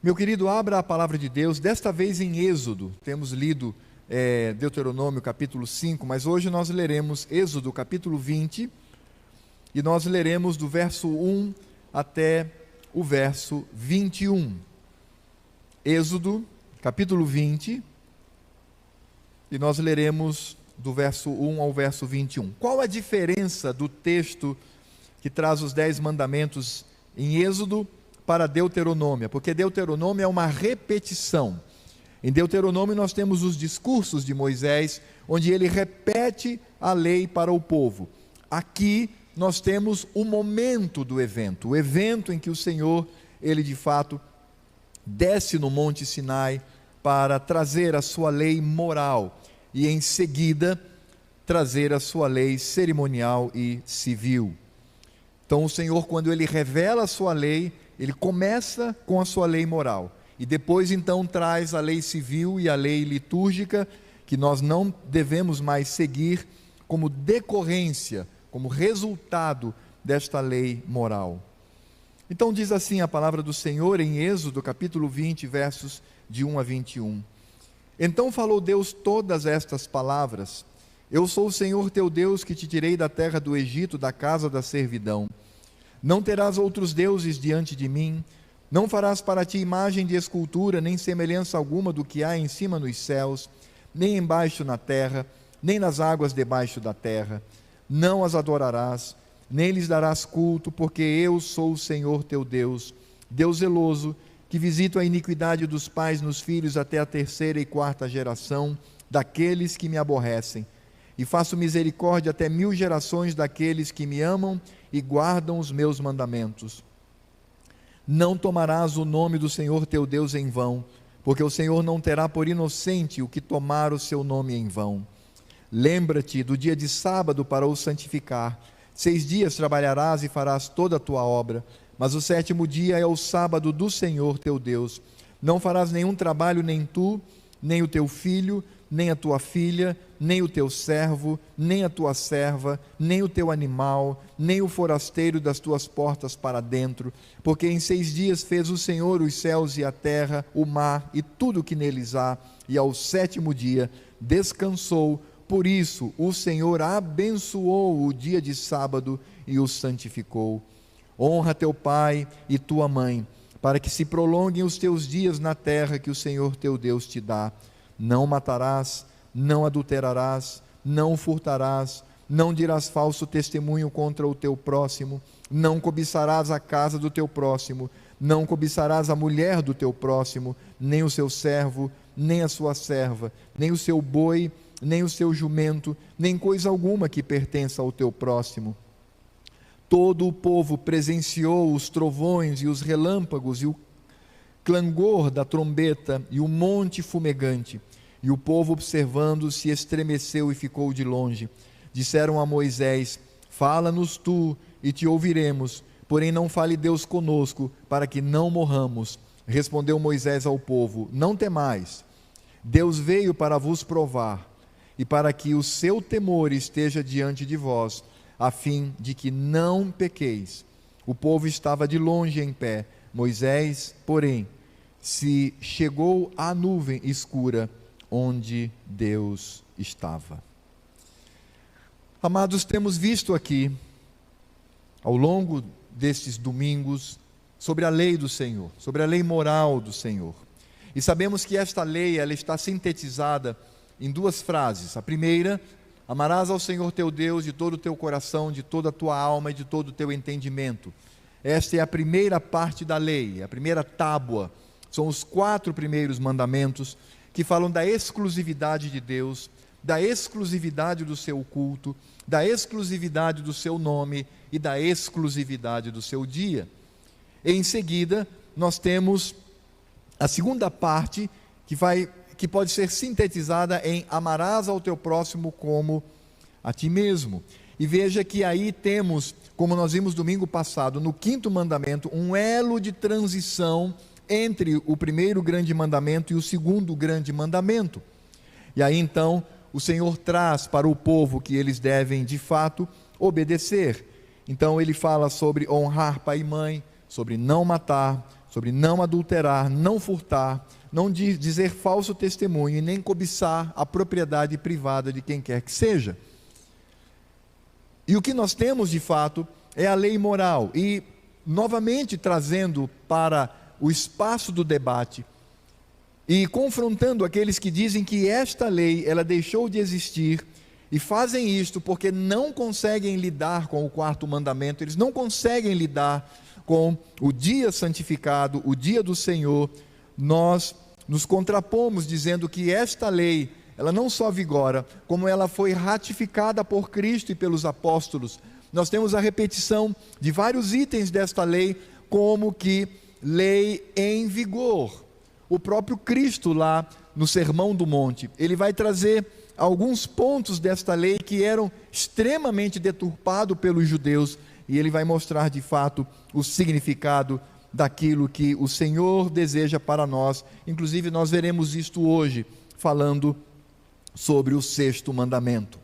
Meu querido, abra a palavra de Deus, desta vez em Êxodo. Temos lido Deuteronômio capítulo 5, mas hoje nós leremos Êxodo capítulo 20, e nós leremos do verso 1 até o verso 21. Êxodo capítulo 20, e nós leremos do verso 1 ao verso 21. Qual a diferença do texto que traz os 10 mandamentos em Êxodo para Deuteronômio? Porque Deuteronômio é uma repetição. Em Deuteronômio nós temos os discursos de Moisés, onde ele repete a lei para o povo. Aqui nós temos o momento do evento, o evento em que o Senhor, ele de fato, desce no Monte Sinai para trazer a sua lei moral e em seguida trazer a sua lei cerimonial e civil. Então o Senhor, quando ele revela a sua lei, ele começa com a sua lei moral e depois então traz a lei civil e a lei litúrgica, que nós não devemos mais seguir como decorrência, como resultado desta lei moral. Então diz assim a palavra do Senhor em Êxodo capítulo 20, versos de 1 a 21. Então falou Deus todas estas palavras: Eu sou o Senhor teu Deus, que te tirei da terra do Egito, da casa da servidão. Não terás outros deuses diante de mim, não farás para ti imagem de escultura, nem semelhança alguma do que há em cima nos céus, nem embaixo na terra, nem nas águas debaixo da terra. Não as adorarás, nem lhes darás culto, porque eu sou o Senhor teu Deus, Deus zeloso, que visito a iniquidade dos pais nos filhos até a 3ª e 4ª geração daqueles que me aborrecem, e faço misericórdia até 1000 gerações daqueles que me amam e guardam os meus mandamentos. Não tomarás o nome do Senhor teu Deus em vão, porque o Senhor não terá por inocente o que tomar o seu nome em vão. Lembra-te do dia de sábado para o santificar. 6 dias trabalharás e farás toda a tua obra, mas o 7º dia é o sábado do Senhor teu Deus. Não farás nenhum trabalho, nem tu, nem o teu filho, nem a tua filha, nem o teu servo, nem a tua serva, nem o teu animal, nem o forasteiro das tuas portas para dentro, porque em 6 dias fez o Senhor os céus e a terra, o mar e tudo o que neles há, e ao 7º dia descansou. Por isso o Senhor abençoou o dia de sábado e o santificou. Honra teu pai e tua mãe, para que se prolonguem os teus dias na terra que o Senhor teu Deus te dá. Não matarás, não adulterarás, não furtarás, não dirás falso testemunho contra o teu próximo, não cobiçarás a casa do teu próximo, não cobiçarás a mulher do teu próximo, nem o seu servo, nem a sua serva, nem o seu boi, nem o seu jumento, nem coisa alguma que pertença ao teu próximo. Todo o povo presenciou os trovões e os relâmpagos e o clangor da trombeta e o monte fumegante, e o povo observando se estremeceu e ficou de longe. Disseram a Moisés: Fala-nos tu e te ouviremos, porém não fale Deus conosco, para que não morramos. Respondeu Moisés ao povo: Não temais, Deus veio para vos provar, e para que o seu temor esteja diante de vós, a fim de que não pequeis. O povo estava de longe em pé. Moisés, porém, se chegou à nuvem escura onde Deus estava. Amados, temos visto aqui, ao longo destes domingos, sobre a lei do Senhor, sobre a lei moral do Senhor. E sabemos que esta lei, ela está sintetizada em 2 frases. A primeira: amarás ao Senhor teu Deus de todo o teu coração, de toda a tua alma e de todo o teu entendimento. Esta é a primeira parte da lei, a primeira tábua. São os 4 primeiros mandamentos que falam da exclusividade de Deus, da exclusividade do seu culto, da exclusividade do seu nome e da exclusividade do seu dia. Em seguida, nós temos a segunda parte que pode ser sintetizada em amarás ao teu próximo como a ti mesmo. E veja que aí temos, como nós vimos domingo passado, no 5º mandamento, um elo de transição entre o primeiro grande mandamento e o segundo grande mandamento. E aí então o Senhor traz para o povo que eles devem de fato obedecer. Então ele fala sobre honrar pai e mãe, sobre não matar, sobre não adulterar, não furtar, não dizer falso testemunho e nem cobiçar a propriedade privada de quem quer que seja. E o que nós temos de fato é a lei moral. E novamente trazendo para o espaço do debate e confrontando aqueles que dizem que esta lei ela deixou de existir e fazem isto porque não conseguem lidar com o quarto mandamento, eles não conseguem lidar com o dia santificado, o dia do Senhor. Nós nos contrapomos dizendo que esta lei, ela não só vigora, como ela foi ratificada por Cristo e pelos apóstolos. Nós temos a repetição de vários itens desta lei, como que lei em vigor. O próprio Cristo lá no Sermão do Monte, ele vai trazer alguns pontos desta lei que eram extremamente deturpados pelos judeus, e ele vai mostrar de fato o significado daquilo que o Senhor deseja para nós. Inclusive nós veremos isto hoje, falando sobre o sexto mandamento.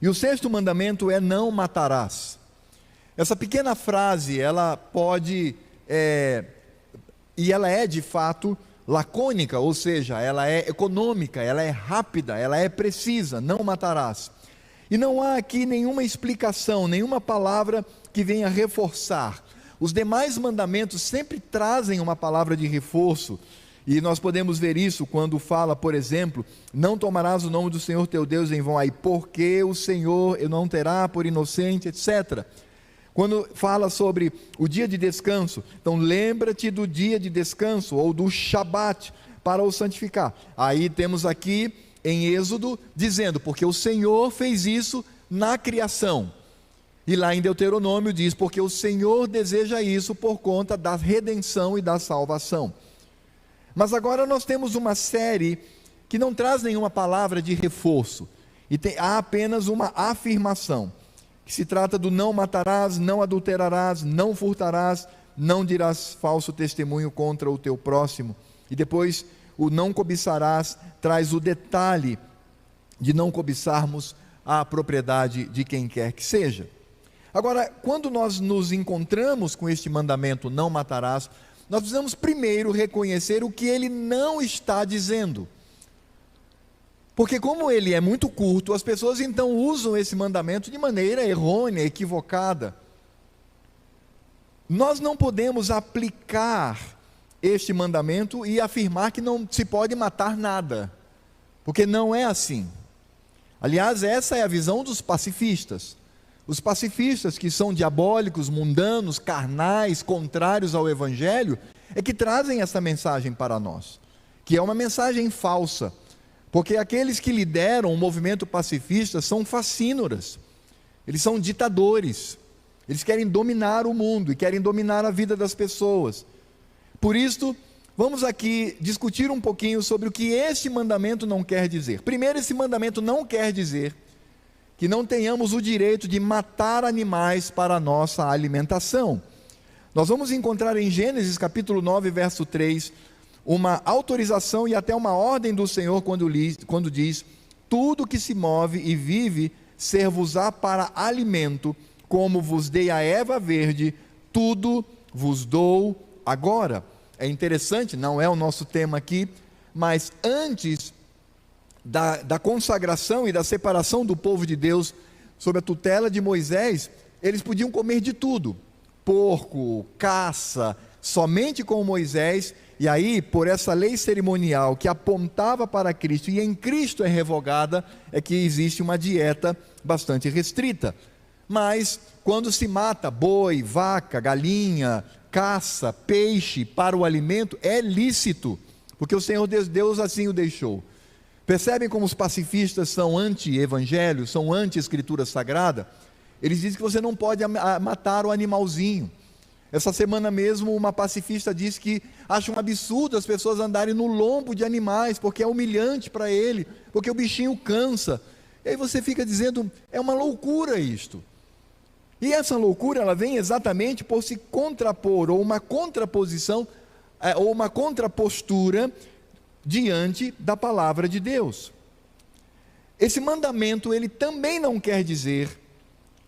E o sexto mandamento é: não matarás. Essa pequena frase, ela pode, e ela é de fato lacônica, ou seja, ela é econômica, ela é rápida, ela é precisa: não matarás. E não há aqui nenhuma explicação, nenhuma palavra que venha reforçar. Os demais mandamentos sempre trazem uma palavra de reforço, e nós podemos ver isso quando fala, por exemplo, não tomarás o nome do Senhor teu Deus em vão, aí, porque o Senhor não terá por inocente, etc. Quando fala sobre o dia de descanso, então lembra-te do dia de descanso, ou do Shabat, para o santificar. Aí temos aqui em Êxodo, dizendo, porque o Senhor fez isso na criação. E lá em Deuteronômio diz, porque o Senhor deseja isso por conta da redenção e da salvação. Mas agora nós temos uma série que não traz nenhuma palavra de reforço, e há apenas uma afirmação, que se trata do não matarás, não adulterarás, não furtarás, não dirás falso testemunho contra o teu próximo. E depois o não cobiçarás traz o detalhe de não cobiçarmos a propriedade de quem quer que seja. Agora, quando nós nos encontramos com este mandamento, não matarás, nós precisamos primeiro reconhecer o que ele não está dizendo. Porque como ele é muito curto, as pessoas então usam esse mandamento de maneira errônea, equivocada. Nós não podemos aplicar este mandamento e afirmar que não se pode matar nada, porque não é assim. Aliás, essa é a visão dos pacifistas. Os pacifistas, que são diabólicos, mundanos, carnais, contrários ao Evangelho, é que trazem essa mensagem para nós, que é uma mensagem falsa, porque aqueles que lideram o movimento pacifista são facínoras, eles são ditadores, eles querem dominar o mundo e querem dominar a vida das pessoas. Por isso, vamos aqui discutir um pouquinho sobre o que este mandamento não quer dizer. Primeiro, esse mandamento não quer dizer que não tenhamos o direito de matar animais para a nossa alimentação. Nós vamos encontrar em Gênesis capítulo 9, verso 3, uma autorização e até uma ordem do Senhor quando diz: tudo que se move e vive ser-vos-á para alimento, como vos dei a erva verde, tudo vos dou agora. É interessante, não é o nosso tema aqui, mas antes da consagração e da separação do povo de Deus sob a tutela de Moisés, eles podiam comer de tudo, porco, caça, somente com Moisés. E aí, por essa lei cerimonial que apontava para Cristo, e em Cristo é revogada, é que existe uma dieta bastante restrita. Mas quando se mata boi, vaca, galinha, caça, peixe para o alimento, é lícito, porque o Senhor Deus assim o deixou. Percebem como os pacifistas são anti-evangelho, são anti-escritura sagrada? Eles dizem que você não pode matar o animalzinho. Essa semana mesmo uma pacifista disse que acha um absurdo as pessoas andarem no lombo de animais, porque é humilhante para ele, porque o bichinho cansa. E aí você fica dizendo, é uma loucura isto. E essa loucura, ela vem exatamente por se contrapor, ou uma contraposição, ou uma contrapostura diante da palavra de Deus. Esse mandamento, ele também não quer dizer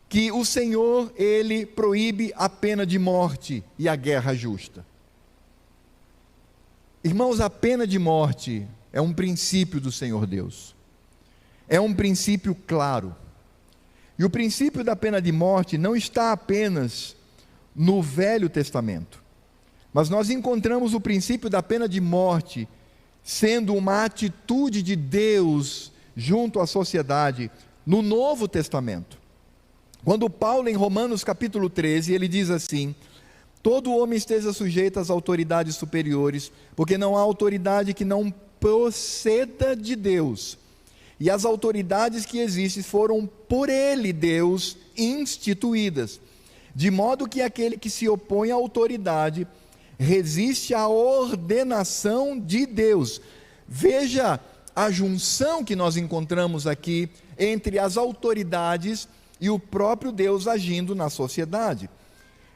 que o Senhor, ele proíbe a pena de morte e a guerra justa. Irmãos, a pena de morte é um princípio do Senhor Deus. É um princípio claro. E o princípio da pena de morte não está apenas no Velho Testamento, mas nós encontramos o princípio da pena de morte sendo uma atitude de Deus junto à sociedade no Novo Testamento. Quando Paulo, em Romanos capítulo 13, ele diz assim: todo homem esteja sujeito às autoridades superiores, porque não há autoridade que não proceda de Deus. E as autoridades que existem foram por ele, Deus, instituídas. De modo que aquele que se opõe à autoridade resiste à ordenação de Deus. Veja a junção que nós encontramos aqui entre as autoridades e o próprio Deus agindo na sociedade.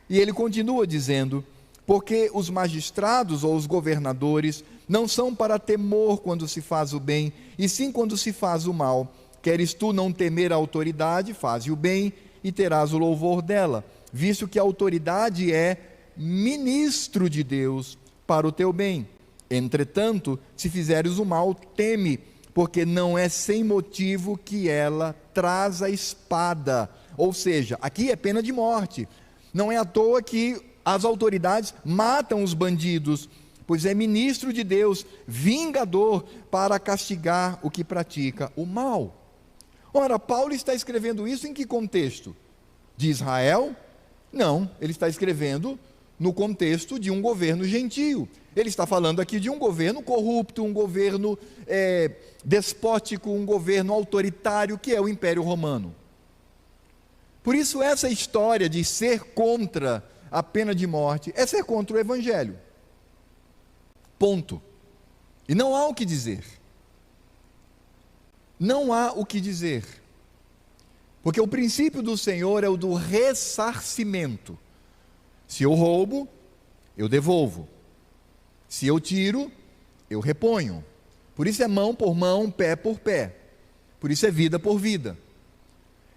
E ele continua dizendo: porque os magistrados ou os governadores não são para temor quando se faz o bem, e sim quando se faz o mal. Queres tu não temer a autoridade, faze o bem, e terás o louvor dela, visto que a autoridade é ministro de Deus para o teu bem. Entretanto, se fizeres o mal, teme, porque não é sem motivo que ela traz a espada. Ou seja, aqui é pena de morte. Não é à toa que as autoridades matam os bandidos, pois é ministro de Deus, vingador, para castigar o que pratica o mal. Ora, Paulo está escrevendo isso em que contexto? De Israel? Não, ele está escrevendo no contexto de um governo gentio. Ele está falando aqui de um governo corrupto, um governo despótico, um governo autoritário, que é o Império Romano. Por isso, essa história de ser contra a pena de morte é ser contra o Evangelho. Ponto. E não há o que dizer. Não há o que dizer. Porque o princípio do Senhor é o do ressarcimento. Se eu roubo, eu devolvo. Se eu tiro, eu reponho. Por isso é mão por mão, pé por pé. Por isso é vida por vida.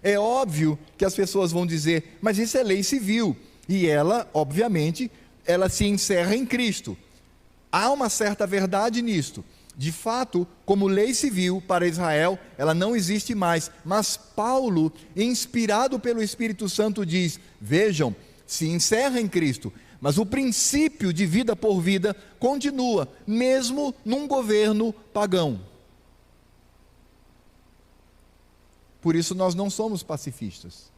É óbvio que as pessoas vão dizer: mas isso é lei civil. E ela, obviamente, ela se encerra em Cristo. Há uma certa verdade nisto. De fato, como lei civil para Israel, ela não existe mais. Mas Paulo, inspirado pelo Espírito Santo, diz: vejam, se encerra em Cristo, mas o princípio de vida por vida continua, mesmo num governo pagão. Por isso nós não somos pacifistas.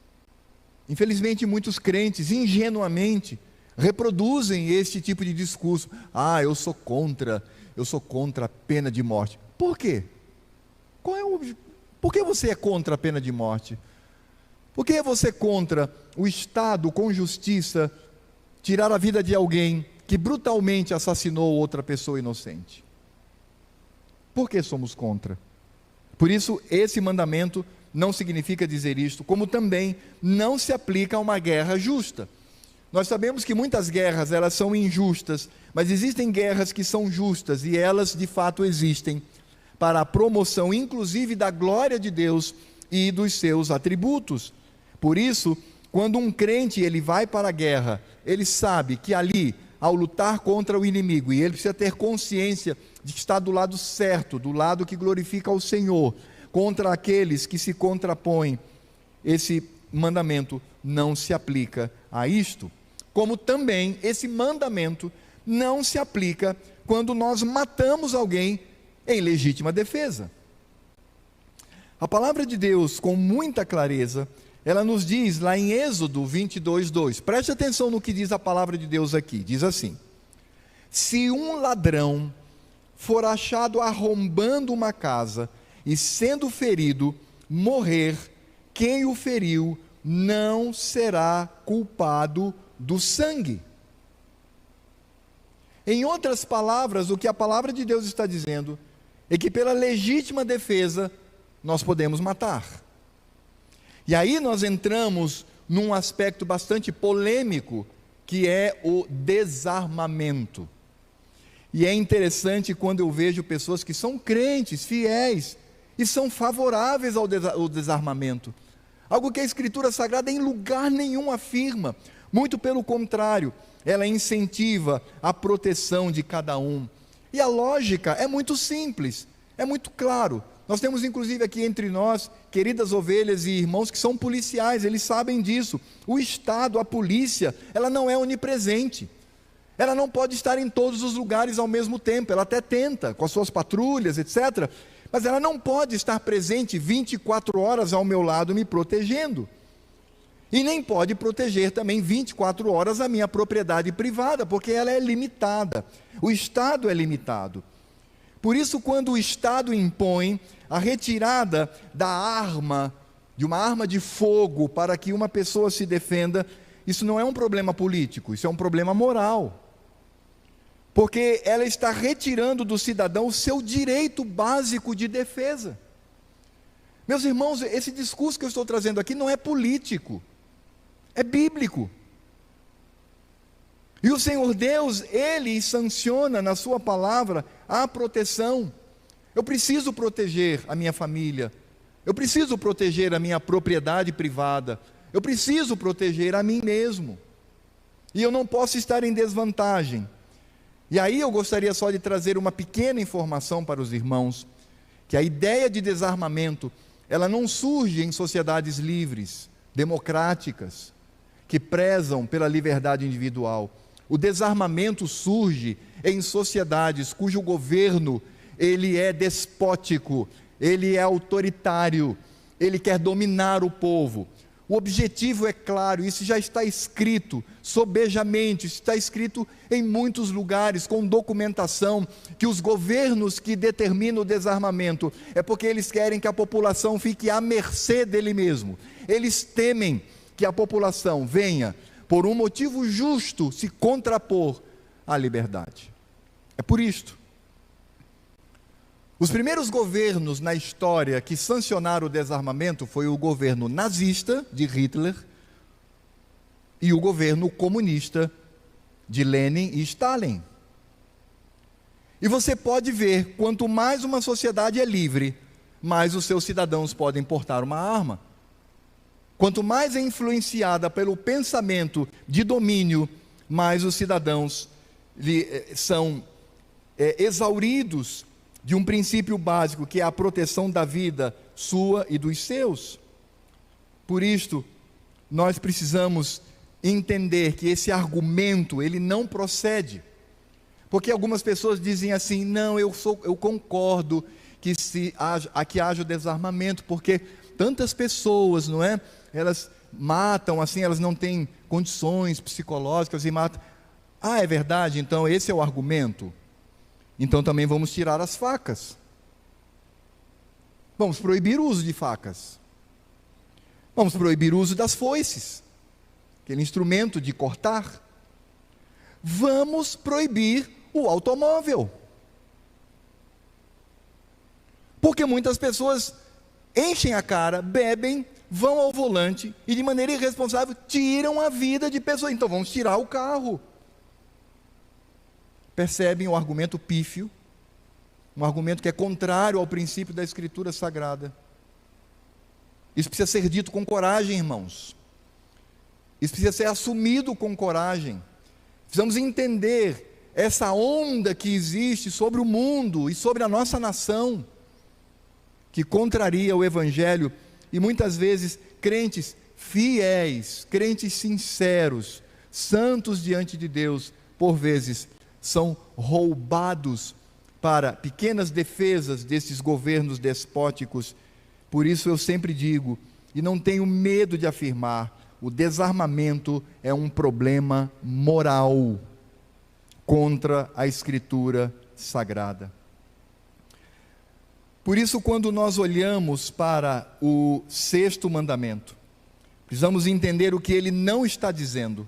Infelizmente, muitos crentes, ingenuamente, reproduzem este tipo de discurso: eu sou contra a pena de morte. Por quê? Por que você é contra a pena de morte? Por que você é contra o Estado, com justiça, tirar a vida de alguém que brutalmente assassinou outra pessoa inocente? Por que somos contra? Por isso, esse mandamento não significa dizer isto, como também não se aplica a uma guerra justa. Nós sabemos que muitas guerras, elas são injustas, mas existem guerras que são justas, e elas de fato existem para a promoção inclusive da glória de Deus e dos seus atributos. Por isso, quando um crente ele vai para a guerra, ele sabe que ali, ao lutar contra o inimigo, e ele precisa ter consciência de que está do lado certo, do lado que glorifica ao Senhor, contra aqueles que se contrapõem, esse mandamento não se aplica a isto. Como também esse mandamento não se aplica quando nós matamos alguém em legítima defesa. A palavra de Deus, com muita clareza, ela nos diz lá em Êxodo 22:2, preste atenção no que diz a palavra de Deus aqui, diz assim: se um ladrão for achado arrombando uma casa e sendo ferido, morrer, quem o feriu não será culpado do sangue. Em outras palavras, o que a palavra de Deus está dizendo é que pela legítima defesa nós podemos matar. E aí nós entramos num aspecto bastante polêmico, que é o desarmamento. E é interessante quando eu vejo pessoas que são crentes, fiéis, e são favoráveis ao desarmamento. Algo que a Escritura Sagrada em lugar nenhum afirma. Muito pelo contrário, ela incentiva a proteção de cada um. E a lógica é muito simples, é muito claro. Nós temos inclusive aqui entre nós, queridas ovelhas e irmãos que são policiais, eles sabem disso. O Estado, a polícia, ela não é onipresente. Ela não pode estar em todos os lugares ao mesmo tempo. Ela até tenta, com as suas patrulhas, etc. Mas ela não pode estar presente 24 horas ao meu lado me protegendo. E nem pode proteger também 24 horas a minha propriedade privada, porque ela é limitada. O Estado é limitado. Por isso, quando o Estado impõe a retirada da arma, de uma arma de fogo, para que uma pessoa se defenda, isso não é um problema político, isso é um problema moral. Porque ela está retirando do cidadão o seu direito básico de defesa. Meus irmãos, esse discurso que eu estou trazendo aqui não é político, é bíblico. E o Senhor Deus, Ele sanciona na sua palavra a proteção. Eu preciso proteger a minha família, eu preciso proteger a minha propriedade privada, eu preciso proteger a mim mesmo. E eu não posso estar em desvantagem. E aí eu gostaria só de trazer uma pequena informação para os irmãos, que a ideia de desarmamento, ela não surge em sociedades livres, democráticas, que prezam pela liberdade individual. O desarmamento surge em sociedades cujo governo, ele é despótico, ele é autoritário, ele quer dominar o povo. O objetivo é claro, isso já está escrito sobejamente, isso está escrito em muitos lugares, com documentação, que os governos que determinam o desarmamento, é porque eles querem que a população fique à mercê dele mesmo. Eles temem que a população venha, por um motivo justo, se contrapor à liberdade. É por isto. Os primeiros governos na história que sancionaram o desarmamento foi o governo nazista de Hitler e o governo comunista de Lenin e Stalin. E você pode ver, quanto mais uma sociedade é livre, mais os seus cidadãos podem portar uma arma. Quanto mais é influenciada pelo pensamento de domínio, mais os cidadãos são exauridos de um princípio básico, que é a proteção da vida sua e dos seus. Por isto, nós precisamos entender que esse argumento, ele não procede. Porque algumas pessoas dizem assim, não, eu concordo que haja o desarmamento, porque tantas pessoas, não é? Elas matam, assim, elas não têm condições psicológicas e matam. Ah, é verdade? Então esse é o argumento? Então também vamos tirar as facas. Vamos proibir o uso de facas. Vamos proibir o uso das foices, aquele instrumento de cortar. Vamos proibir o automóvel. Porque muitas pessoas enchem a cara, bebem, vão ao volante e de maneira irresponsável tiram a vida de pessoas. Então vamos tirar o carro. Percebem o argumento pífio, um argumento que é contrário ao princípio da Escritura Sagrada. Isso precisa ser dito com coragem, irmãos. Isso precisa ser assumido com coragem. Precisamos entender essa onda que existe sobre o mundo e sobre a nossa nação, que contraria o Evangelho, e muitas vezes crentes fiéis, crentes sinceros, santos diante de Deus, por vezes são roubados para pequenas defesas desses governos despóticos. Por isso eu sempre digo, e não tenho medo de afirmar, o desarmamento é um problema moral contra a Escritura Sagrada. Por isso, quando nós olhamos para o sexto mandamento, precisamos entender o que ele não está dizendo,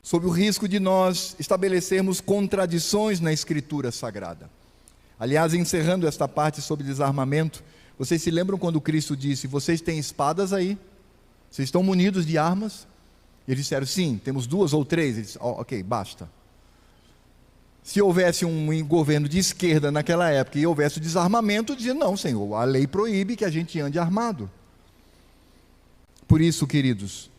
sob o risco de nós estabelecermos contradições na Escritura Sagrada. Aliás, encerrando esta parte sobre desarmamento, vocês se lembram quando Cristo disse, vocês têm espadas aí? Vocês estão munidos de armas? E eles disseram, sim, temos 2 ou 3. Eles disseram, ok, basta. Se houvesse um governo de esquerda naquela época e houvesse o desarmamento, dizia, não, Senhor, a lei proíbe que a gente ande armado. Por isso, queridos,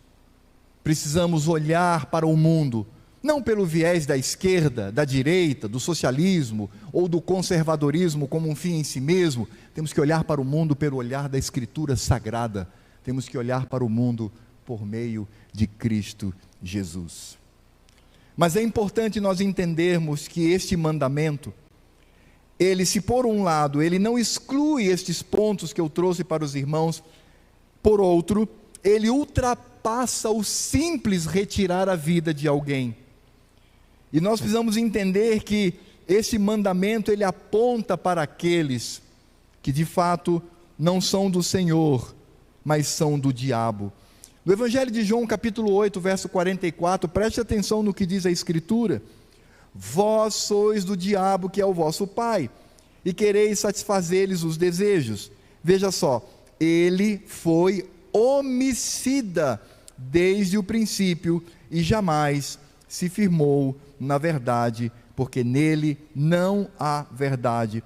precisamos olhar para o mundo não pelo viés da esquerda, da direita, do socialismo ou do conservadorismo como um fim em si mesmo. Temos que olhar para o mundo pelo olhar da Escritura Sagrada. Temos que olhar para o mundo por meio de Cristo Jesus. Mas é importante nós entendermos que este mandamento, ele, se por um lado, ele não exclui estes pontos que eu trouxe para os irmãos, por outro, ele ultrapassa o simples retirar a vida de alguém. E nós precisamos entender que esse mandamento, ele aponta para aqueles que de fato não são do Senhor, mas são do diabo. No Evangelho de João, capítulo 8, verso 44, preste atenção no que diz a Escritura: vós sois do diabo, que é o vosso pai, e quereis satisfazer-lhes os desejos. Veja só, ele foi homicida desde o princípio e jamais se firmou na verdade, porque nele não há verdade.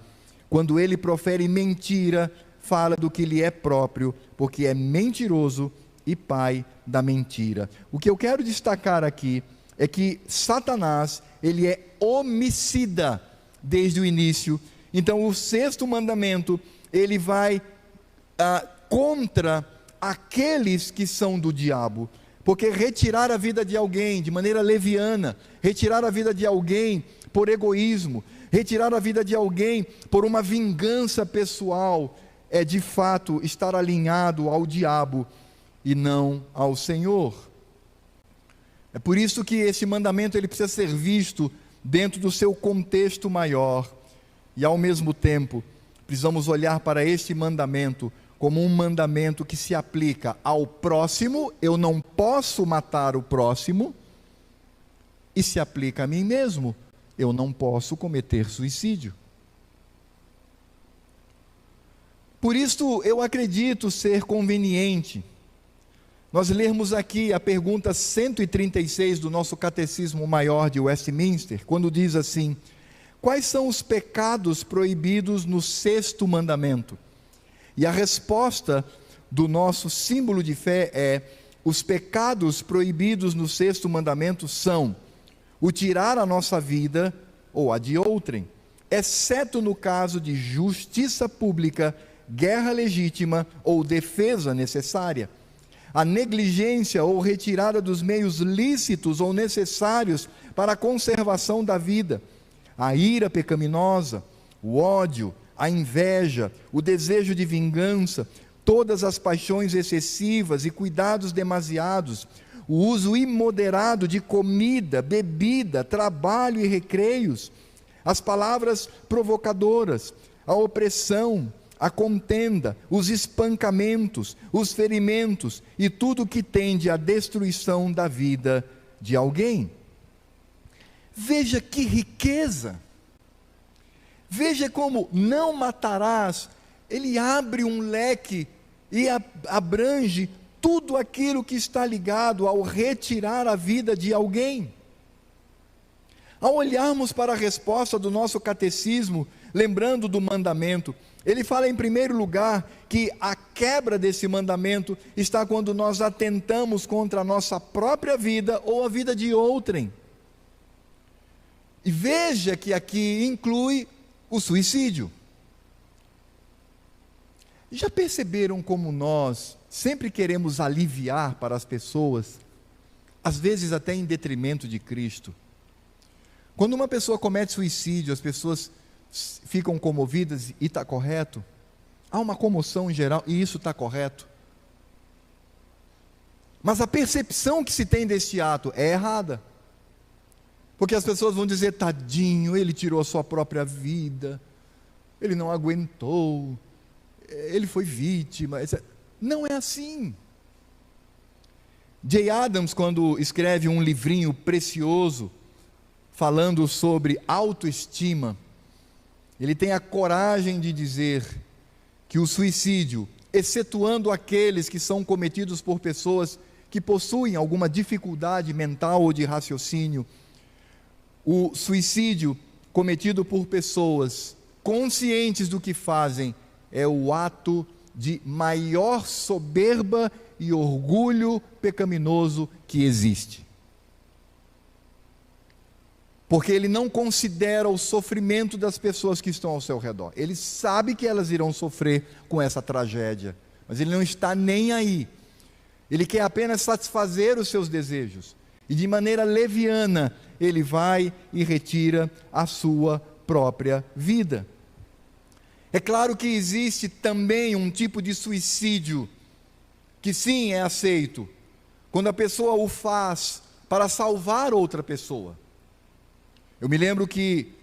Quando ele profere mentira, fala do que lhe é próprio, porque é mentiroso e pai da mentira. O que eu quero destacar aqui é que Satanás, ele é homicida desde o início. Então o sexto mandamento, ele vai contra aqueles que são do diabo, porque retirar a vida de alguém de maneira leviana, retirar a vida de alguém por egoísmo, retirar a vida de alguém por uma vingança pessoal, é de fato estar alinhado ao diabo e não ao Senhor. É por isso que esse mandamento, ele precisa ser visto dentro do seu contexto maior, e ao mesmo tempo precisamos olhar para este mandamento como um mandamento que se aplica ao próximo. Eu não posso matar o próximo, e se aplica a mim mesmo. Eu não posso cometer suicídio. Por isso eu acredito ser conveniente nós lermos aqui a pergunta 136 do nosso Catecismo Maior de Westminster, quando diz assim: quais são os pecados proibidos no sexto mandamento? E a resposta do nosso símbolo de fé é: os pecados proibidos no sexto mandamento são o tirar a nossa vida ou a de outrem, exceto no caso de justiça pública, guerra legítima ou defesa necessária. A negligência ou retirada dos meios lícitos ou necessários para a conservação da vida, a ira pecaminosa, o ódio, a inveja, o desejo de vingança, todas as paixões excessivas e cuidados demasiados, o uso imoderado de comida, bebida, trabalho e recreios, as palavras provocadoras, a opressão, a contenda, os espancamentos, os ferimentos e tudo que tende à destruição da vida de alguém. Veja que riqueza! Veja como não matarás, ele abre um leque e abrange tudo aquilo que está ligado ao retirar a vida de alguém. Ao olharmos para a resposta do nosso catecismo, lembrando do mandamento, ele fala em primeiro lugar que a quebra desse mandamento está quando nós atentamos contra a nossa própria vida ou a vida de outrem. E veja que aqui inclui o suicídio. Já perceberam como nós sempre queremos aliviar para as pessoas, às vezes até em detrimento de Cristo? Quando uma pessoa comete suicídio, as pessoas ficam comovidas e está correto. Há uma comoção em geral e isso está correto. Mas a percepção que se tem deste ato é errada. Porque as pessoas vão dizer: tadinho, ele tirou a sua própria vida, ele não aguentou, ele foi vítima. Não é assim. Jay Adams, quando escreve um livrinho precioso falando sobre autoestima, ele tem a coragem de dizer que o suicídio, excetuando aqueles que são cometidos por pessoas que possuem alguma dificuldade mental ou de raciocínio, o suicídio cometido por pessoas conscientes do que fazem é o ato de maior soberba e orgulho pecaminoso que existe. porque ele não considera o sofrimento das pessoas que estão ao seu redor. Ele sabe que elas irão sofrer com essa tragédia, mas ele não está nem aí. Ele quer apenas satisfazer os seus desejos, e de maneira leviana ele vai e retira a sua própria vida. É claro que existe também um tipo de suicídio que sim é aceito, quando a pessoa o faz para salvar outra pessoa. Eu me lembro que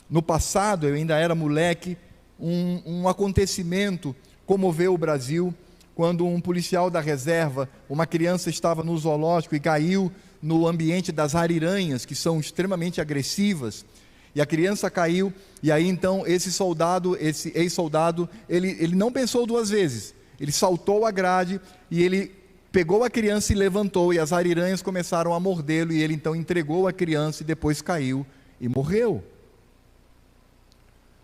no passado, eu ainda era moleque, um acontecimento comoveu o Brasil, quando um policial da reserva, uma criança estava no zoológico e caiu no ambiente das ariranhas, que são extremamente agressivas, e a criança caiu, e aí então esse ex-soldado, ele não pensou duas vezes, ele saltou a grade, e ele pegou a criança e levantou, e as ariranhas começaram a mordê-lo, e ele então entregou a criança, e depois caiu e morreu.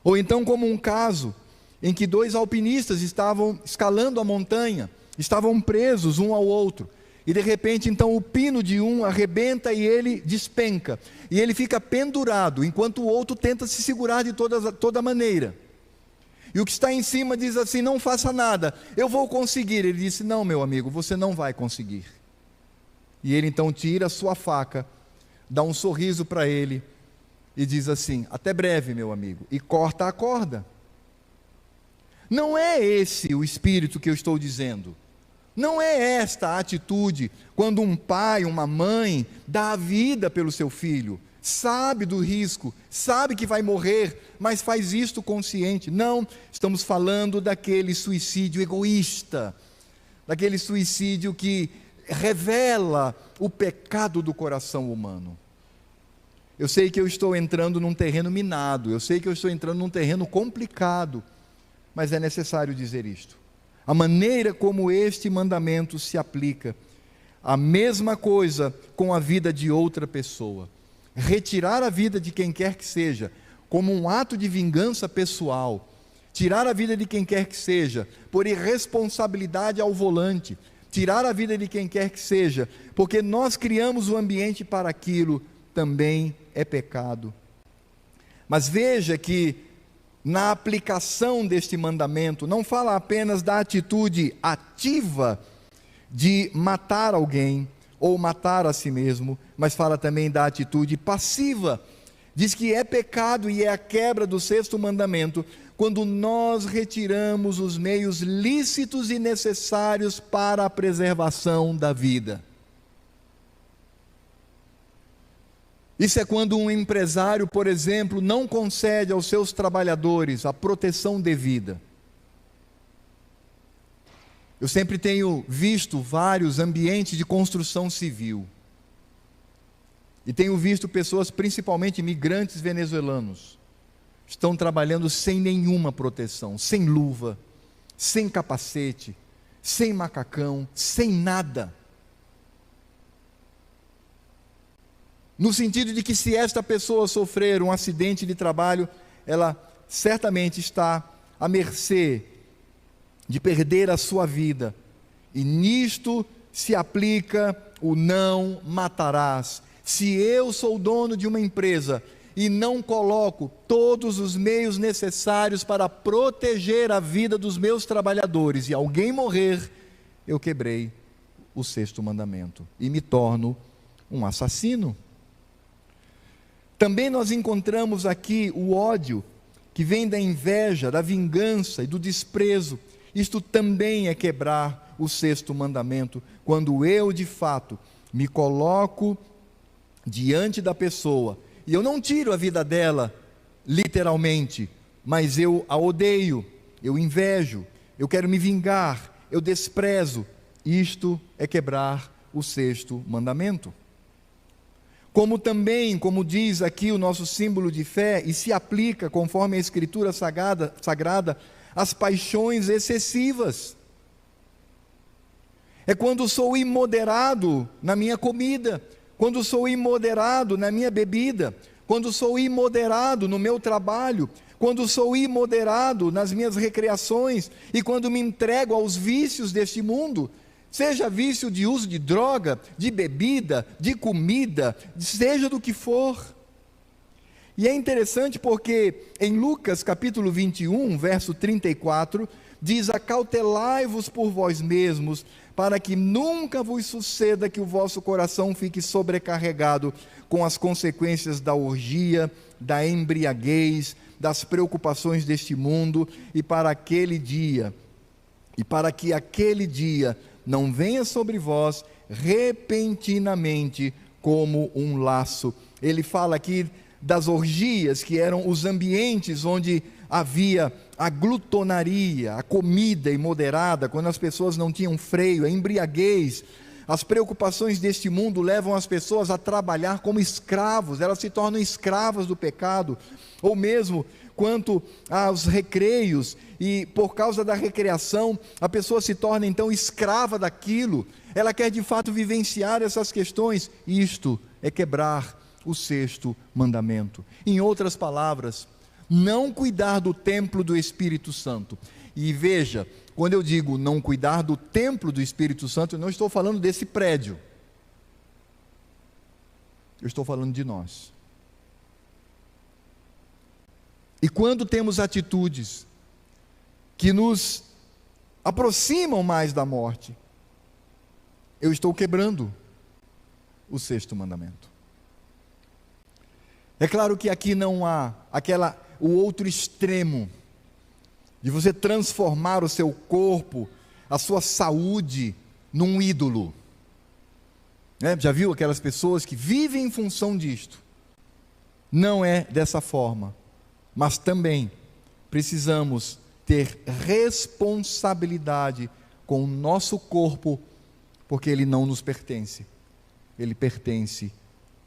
Ou então como um caso, em que dois alpinistas estavam escalando a montanha, estavam presos um ao outro, e de repente então o pino de um arrebenta e ele despenca, e ele fica pendurado, enquanto o outro tenta se segurar de toda maneira, e o que está em cima diz assim: não faça nada, eu vou conseguir. Ele disse: não, meu amigo, você não vai conseguir. E ele então tira a sua faca, dá um sorriso para ele, e diz assim: até breve, meu amigo, e corta a corda. Não é esse o espírito que eu estou dizendo. Não é esta a atitude quando um pai, uma mãe dá a vida pelo seu filho, sabe do risco, sabe que vai morrer, mas faz isto consciente. Não, estamos falando daquele suicídio egoísta, daquele suicídio que revela o pecado do coração humano. Eu sei que eu estou entrando num terreno minado, eu sei que eu estou entrando num terreno complicado, mas é necessário dizer isto. A maneira como este mandamento se aplica, a mesma coisa com a vida de outra pessoa. Retirar a vida de quem quer que seja, como um ato de vingança pessoal, tirar a vida de quem quer que seja, por irresponsabilidade ao volante, tirar a vida de quem quer que seja, porque nós criamos o ambiente para aquilo, também é pecado. Mas veja que na aplicação deste mandamento, não fala apenas da atitude ativa de matar alguém, ou matar a si mesmo, mas fala também da atitude passiva. Diz que é pecado e é a quebra do sexto mandamento, quando nós retiramos os meios lícitos e necessários para a preservação da vida. Isso é quando um empresário, por exemplo, não concede aos seus trabalhadores a proteção devida. Eu sempre tenho visto vários ambientes de construção civil. E tenho visto pessoas, principalmente imigrantes venezuelanos, estão trabalhando sem nenhuma proteção, sem luva, sem capacete, sem macacão, sem nada. No sentido de que se esta pessoa sofrer um acidente de trabalho, ela certamente está à mercê de perder a sua vida. E nisto se aplica o não matarás. Se eu sou dono de uma empresa e não coloco todos os meios necessários para proteger a vida dos meus trabalhadores e alguém morrer, eu quebrei o sexto mandamento e me torno um assassino. Também nós encontramos aqui o ódio que vem da inveja, da vingança e do desprezo. Isto também é quebrar o sexto mandamento, quando eu de fato me coloco diante da pessoa, e eu não tiro a vida dela literalmente, mas eu a odeio, eu invejo, eu quero me vingar, eu desprezo. Isto é quebrar o sexto mandamento. Como também, como diz aqui o nosso símbolo de fé, e se aplica conforme a Escritura sagrada, as paixões excessivas. É quando sou imoderado na minha comida, quando sou imoderado na minha bebida, quando sou imoderado no meu trabalho, quando sou imoderado nas minhas recreações, e quando me entrego aos vícios deste mundo, seja vício de uso de droga, de bebida, de comida, seja do que for. E é interessante porque em Lucas capítulo 21, verso 34, diz: acautelai-vos por vós mesmos, para que nunca vos suceda que o vosso coração fique sobrecarregado com as consequências da orgia, da embriaguez, das preocupações deste mundo, e para que aquele dia não venha sobre vós repentinamente como um laço. Ele fala aqui das orgias, que eram os ambientes onde havia a glutonaria, a comida imoderada, quando as pessoas não tinham freio, a embriaguez. As preocupações deste mundo levam as pessoas a trabalhar como escravos, elas se tornam escravas do pecado, ou mesmo quanto aos recreios, e por causa da recreação, a pessoa se torna então escrava daquilo, ela quer de fato vivenciar essas questões. Isto é quebrar o sexto mandamento. Em outras palavras, não cuidar do templo do Espírito Santo. E veja, quando eu digo não cuidar do templo do Espírito Santo, eu não estou falando desse prédio, eu estou falando de nós. E quando temos atitudes que nos aproximam mais da morte, eu estou quebrando o sexto mandamento. É claro que aqui não há o outro extremo, de você transformar o seu corpo, a sua saúde, num ídolo. Já viu aquelas pessoas que vivem em função disto? Não é dessa forma, mas também precisamos ter responsabilidade com o nosso corpo, porque ele não nos pertence, ele pertence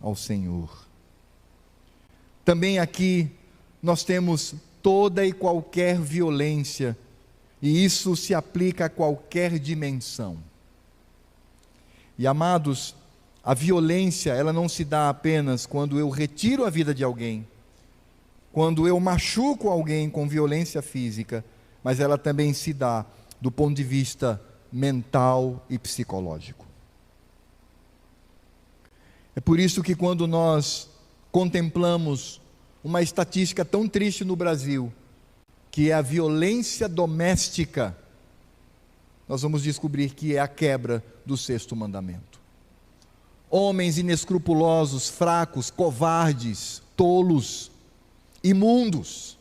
ao Senhor. Também aqui nós temos toda e qualquer violência, e isso se aplica a qualquer dimensão. E amados, a violência, ela não se dá apenas quando eu retiro a vida de alguém, quando eu machuco alguém com violência física, mas ela também se dá do ponto de vista mental e psicológico. É por isso que quando nós contemplamos uma estatística tão triste no Brasil, que é a violência doméstica, nós vamos descobrir que é a quebra do sexto mandamento. Homens inescrupulosos, fracos, covardes, tolos, imundos,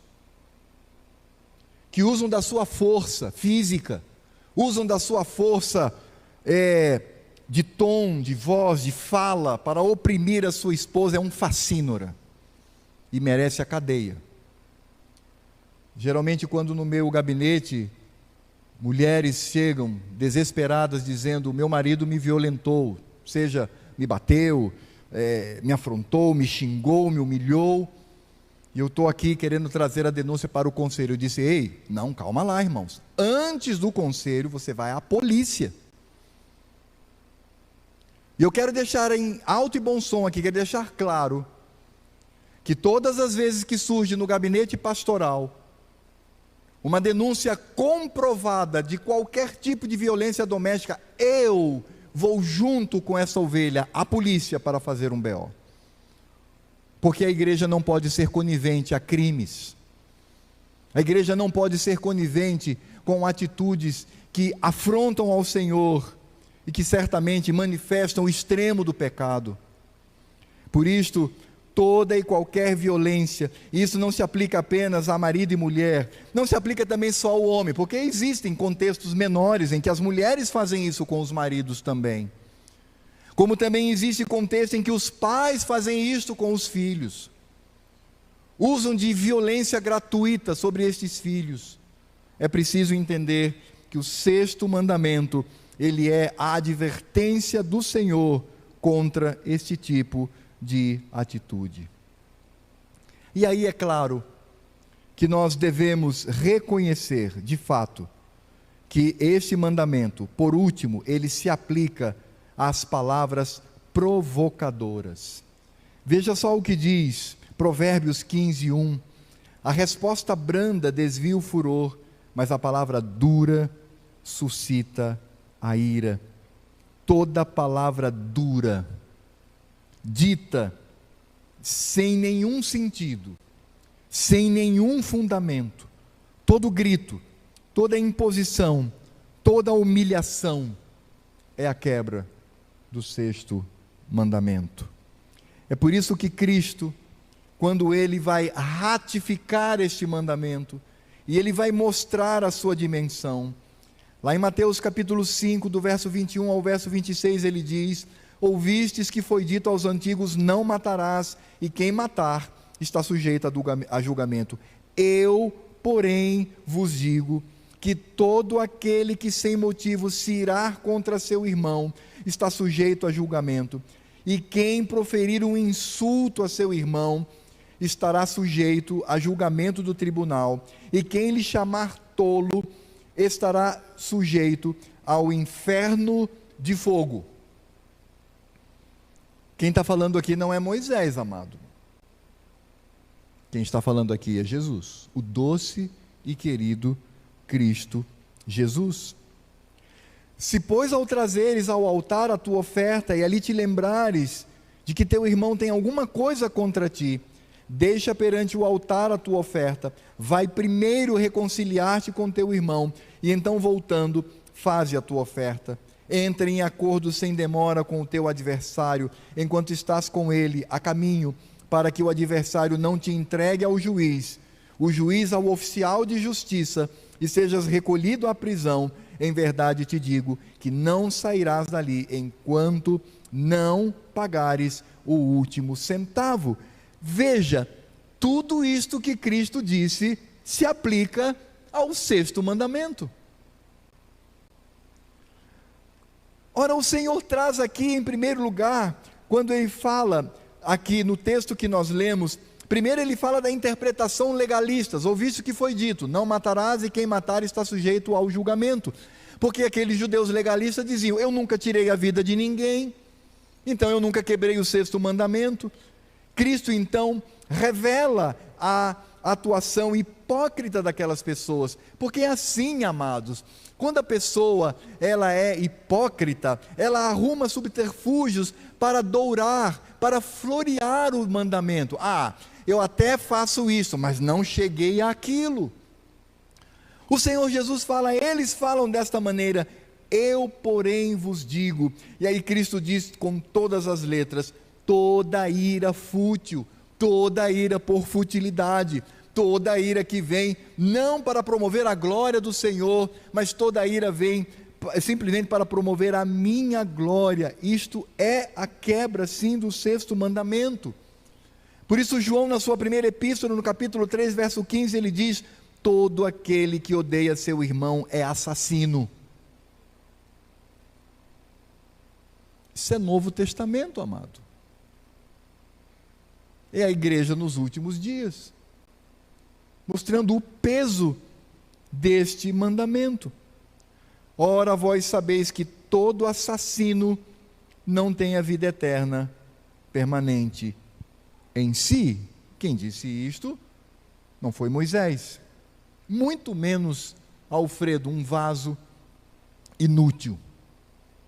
que usam da sua força física, usam da sua força de tom, de voz, de fala, para oprimir a sua esposa, é um facínora, e merece a cadeia. Geralmente quando no meu gabinete, mulheres chegam desesperadas dizendo: meu marido me violentou, seja, me bateu, me afrontou, me xingou, me humilhou, e eu estou aqui querendo trazer a denúncia para o conselho. Eu disse: ei, não, calma lá, irmãos, antes do conselho você vai à polícia. E eu quero deixar em alto e bom som aqui, quero deixar claro, que todas as vezes que surge no gabinete pastoral uma denúncia comprovada de qualquer tipo de violência doméstica, eu vou junto com essa ovelha à polícia para fazer um BO. Porque a igreja não pode ser conivente a crimes. A igreja não pode ser conivente com atitudes que afrontam ao Senhor e que certamente manifestam o extremo do pecado. Por isto, toda e qualquer violência, isso não se aplica apenas a marido e mulher, não se aplica também só ao homem, porque existem contextos menores em que as mulheres fazem isso com os maridos também, como também existe contexto em que os pais fazem isto com os filhos, usam de violência gratuita sobre estes filhos. É preciso entender que o sexto mandamento, ele é a advertência do Senhor contra este tipo de atitude. E aí é claro que nós devemos reconhecer, de fato, que este mandamento, por último, ele se aplica às palavras provocadoras. Veja só o que diz Provérbios 15:1: a resposta branda desvia o furor, mas a palavra dura suscita a ira. toda palavra dura, dita sem nenhum sentido, sem nenhum fundamento, todo grito, toda imposição, toda humilhação é a quebra do sexto mandamento. É por isso que Cristo, quando Ele vai ratificar este mandamento, e Ele vai mostrar a sua dimensão, lá em Mateus capítulo 5, do verso 21 ao verso 26, Ele diz: ouvistes que foi dito aos antigos, não matarás, e quem matar está sujeito a julgamento. Eu, porém, vos digo que todo aquele que sem motivo se irar contra seu irmão está sujeito a julgamento, e quem proferir um insulto a seu irmão estará sujeito a julgamento do tribunal, e quem lhe chamar tolo estará sujeito ao inferno de fogo. Quem está falando aqui não é Moisés, amado. Quem está falando aqui é Jesus, o doce e querido Cristo Jesus. Se, pois, ao trazeres ao altar a tua oferta, e ali te lembrares de que teu irmão tem alguma coisa contra ti, deixa perante o altar a tua oferta, vai primeiro reconciliar-te com teu irmão, e então voltando, faze a tua oferta. Entra em acordo sem demora com o teu adversário, enquanto estás com ele a caminho, para que o adversário não te entregue ao juiz, o juiz ao oficial de justiça, e sejas recolhido à prisão. Em verdade te digo que não sairás dali enquanto não pagares o último centavo. Veja, tudo isto que Cristo disse se aplica ao sexto mandamento. Ora, o Senhor traz aqui em primeiro lugar, quando Ele fala aqui no texto que nós lemos, primeiro Ele fala da interpretação legalistas. Ouviste o que foi dito, não matarás, e quem matar está sujeito ao julgamento. Porque aqueles judeus legalistas diziam: eu nunca tirei a vida de ninguém, então eu nunca quebrei o sexto mandamento. Cristo então revela a atuação hipócrita daquelas pessoas, porque é assim, amados, quando a pessoa ela é hipócrita, ela arruma subterfúgios para dourar, para florear o mandamento. Eu até faço isso, mas não cheguei àquilo. O Senhor Jesus fala, eles falam desta maneira: eu, porém, vos digo. E aí Cristo diz com todas as letras: toda ira fútil, toda ira por futilidade, toda ira que vem não para promover a glória do Senhor, mas toda ira vem simplesmente para promover a minha glória. Isto é a quebra, sim, do sexto mandamento. Por isso João, na sua primeira epístola, no capítulo 3, verso 15, ele diz: todo aquele que odeia seu irmão é assassino. Isso é Novo Testamento, amado. É a igreja nos últimos dias, mostrando o peso deste mandamento. Ora, vós sabeis que todo assassino não tem a vida eterna permanente em si. Quem disse isto não foi Moisés, muito menos Alfredo, um vaso inútil.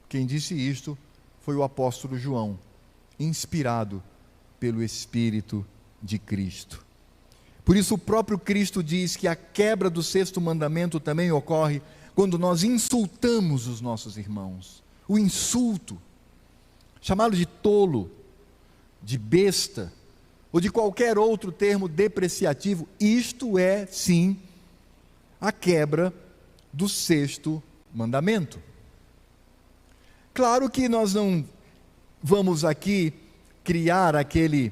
Quem disse isto foi o apóstolo João, inspirado pelo Espírito de Cristo. Por isso o próprio Cristo diz que a quebra do sexto mandamento também ocorre quando nós insultamos os nossos irmãos. O insulto, chamá-lo de tolo, de besta, ou de qualquer outro termo depreciativo, isto é sim a quebra do sexto mandamento. Claro que nós não vamos aqui criar aquele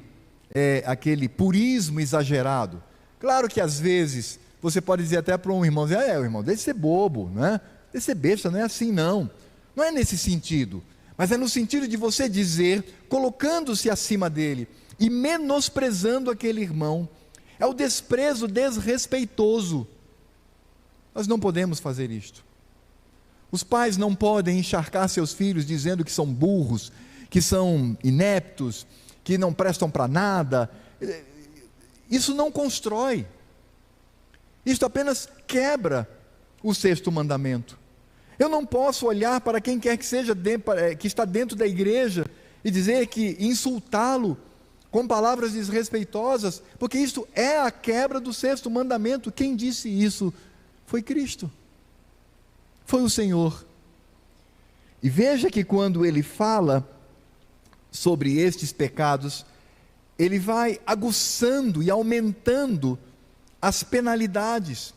purismo exagerado. Claro que às vezes você pode dizer até para um irmão, o irmão, deixa de ser bobo, né? Deixa de ser besta, não é assim não. Não é nesse sentido, mas é no sentido de você dizer, colocando-se acima dele e menosprezando aquele irmão. É o desprezo desrespeitoso. Nós não podemos fazer isto. Os pais não podem encharcar seus filhos dizendo que são burros, que são ineptos, que não prestam para nada. Isso não constrói. Isto apenas quebra o sexto mandamento. Eu não posso olhar para quem quer que seja que está dentro da igreja e dizer que insultá-lo com palavras desrespeitosas, porque isso é a quebra do sexto mandamento. Quem disse isso foi Cristo, foi o Senhor. E veja que quando ele fala sobre estes pecados, ele vai aguçando e aumentando as penalidades.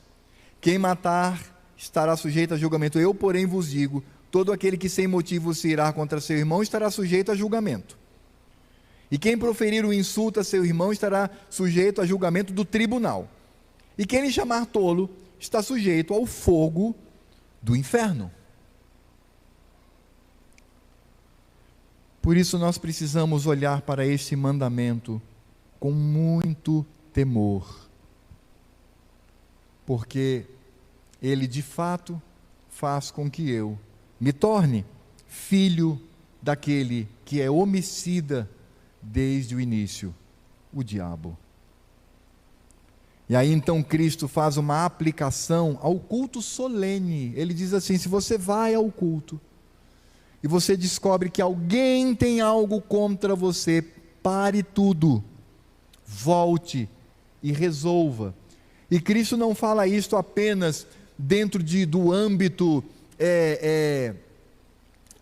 Quem matar estará sujeito a julgamento. Eu, porém, vos digo: todo aquele que sem motivo se irá contra seu irmão estará sujeito a julgamento. E quem proferir um insulto a seu irmão estará sujeito a julgamento do tribunal. E quem lhe chamar tolo está sujeito ao fogo do inferno. Por isso nós precisamos olhar para este mandamento com muito temor, porque ele de fato faz com que eu me torne filho daquele que é homicida desde o início, o diabo. E aí então Cristo faz uma aplicação ao culto solene. Ele diz assim: se você vai ao culto e você descobre que alguém tem algo contra você, pare tudo, volte e resolva. E Cristo não fala isto apenas dentro do âmbito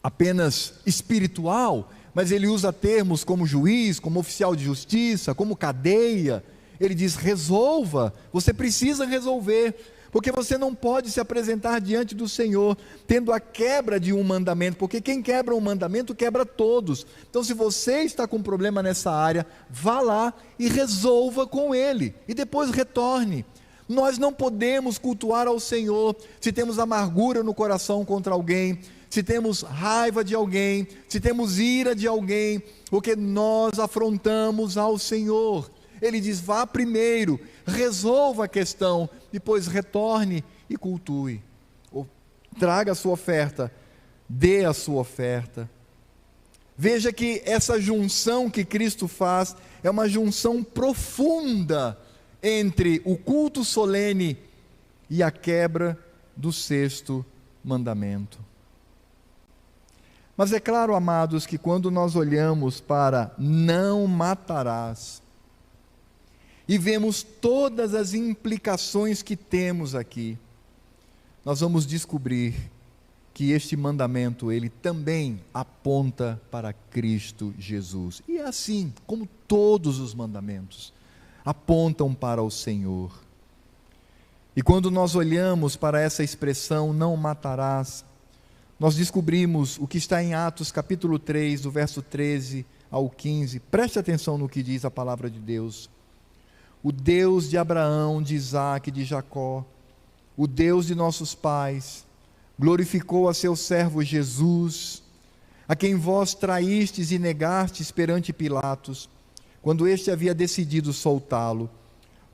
apenas espiritual, mas ele usa termos como juiz, como oficial de justiça, como cadeia. Ele diz: resolva, você precisa resolver, porque você não pode se apresentar diante do Senhor tendo a quebra de um mandamento, porque quem quebra um mandamento quebra todos. Então, se você está com problema nessa área, vá lá e resolva com ele, e depois retorne. Nós não podemos cultuar ao Senhor se temos amargura no coração contra alguém, se temos raiva de alguém, se temos ira de alguém, porque nós afrontamos ao Senhor. Ele diz: vá primeiro, resolva a questão, depois retorne e cultue, ou traga a sua oferta, dê a sua oferta. Veja que essa junção que Cristo faz é uma junção profunda entre o culto solene e a quebra do sexto mandamento. Mas é claro, amados, que quando nós olhamos para não matarás e vemos todas as implicações que temos aqui, nós vamos descobrir que este mandamento, ele também aponta para Cristo Jesus. E é assim como todos os mandamentos apontam para o Senhor. E quando nós olhamos para essa expressão, não matarás, nós descobrimos o que está em Atos capítulo 3, do verso 13 ao 15. Preste atenção no que diz a palavra de Deus. O Deus de Abraão, de Isaque e de Jacó, o Deus de nossos pais, glorificou a seu servo Jesus, a quem vós traístes e negastes perante Pilatos, quando este havia decidido soltá-lo.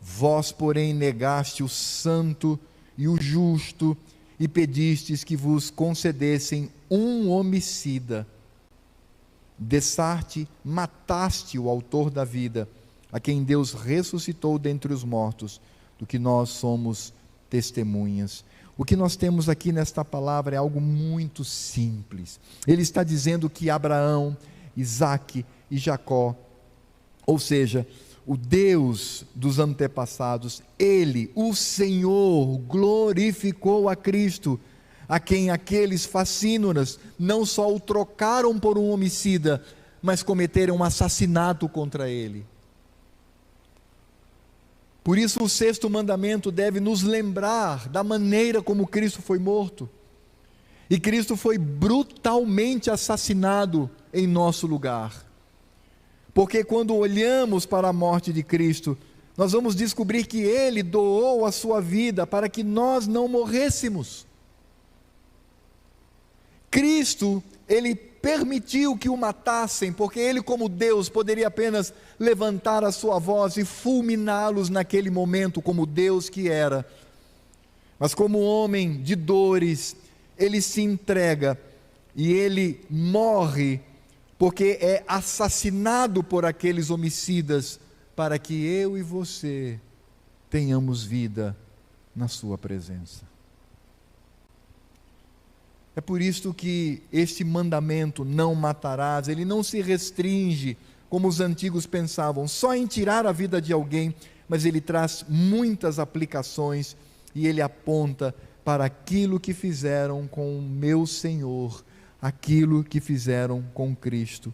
Vós, porém, negaste o santo e o justo, e pedistes que vos concedessem um homicida. Dessarte, mataste o autor da vida, a quem Deus ressuscitou dentre os mortos, do que nós somos testemunhas. O que nós temos aqui nesta palavra é algo muito simples. Ele está dizendo que Abraão, Isaque e Jacó, ou seja, o Deus dos antepassados, ele, o Senhor, glorificou a Cristo, a quem aqueles facínoras não só o trocaram por um homicida, mas cometeram um assassinato contra ele. Por isso o sexto mandamento deve nos lembrar da maneira como Cristo foi morto. E Cristo foi brutalmente assassinado em nosso lugar. Porque quando olhamos para a morte de Cristo, nós vamos descobrir que Ele doou a sua vida para que nós não morrêssemos. Cristo, Ele permitiu que o matassem, porque Ele, como Deus, poderia apenas levantar a sua voz e fulminá-los naquele momento, como Deus que era. Mas como homem de dores, Ele se entrega e Ele morre, porque é assassinado por aqueles homicidas, para que eu e você tenhamos vida na sua presença. É por isso que este mandamento, não matarás, ele não se restringe, como os antigos pensavam, só em tirar a vida de alguém, mas ele traz muitas aplicações e ele aponta para aquilo que fizeram com o meu Senhor, aquilo que fizeram com Cristo.